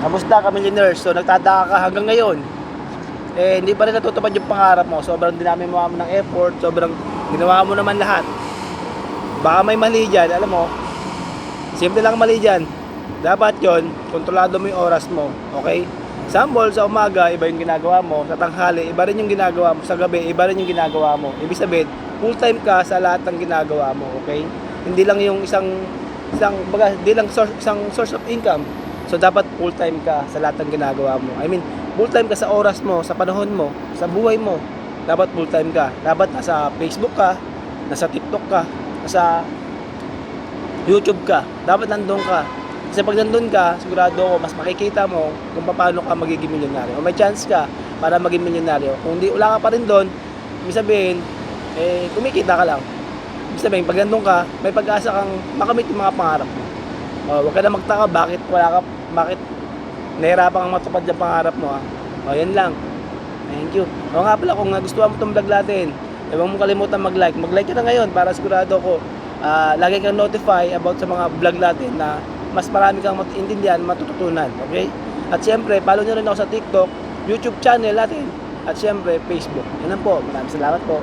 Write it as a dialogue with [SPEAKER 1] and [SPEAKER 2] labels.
[SPEAKER 1] Kamusta ka, millionaires? So nagtataka ka hanggang ngayon, hindi pa rin natutupad yung pangarap mo. Sobrang dinami mo ng effort, sobrang ginawa mo naman lahat. Baka may mali dyan, alam mo, simple lang mali dyan. Dapat yon kontrolado mo yung oras mo, okay? Example, sa umaga, iba yung ginagawa mo. Sa tanghali, iba rin yung ginagawa mo. Sa gabi, iba rin yung ginagawa mo. Ibig sabihin, full time ka sa lahat ng ginagawa mo, okay? Hindi lang yung hindi lang isang source of income. So, dapat full time ka sa lahat ng ginagawa mo. I mean, full time ka sa oras mo, sa panahon mo, sa buhay mo. Dapat full time ka. Dapat nasa Facebook ka, nasa TikTok ka, nasa YouTube ka. Dapat nandun ka. Kasi pag nandun ka, sigurado ako, mas makikita mo kung paano ka magiging milyonaryo. O may chance ka para maging milyonaryo. Kung di, wala ka pa rin doon, ibig sabihin, kumikita ka lang. Ibig sabihin, pag nandun ka, may pag-asa kang makamit yung mga pangarap mo. Huwag ka na magtaka, bakit nahirapan kang matupad yung pangarap mo. Yan lang. Thank you. O nga pala, kung gusto mo itong vlog natin, huwag mo kalimutan mag-like. Mag-like ka na ngayon para sigurado ko, lagi kang notify about sa mga vlog natin na mas marami kang matuintindihan, matututunan, okay? At siyempre, follow nyo rin ako sa TikTok, YouTube channel natin, at siyempre, Facebook. Yan lang po. Maraming salamat po.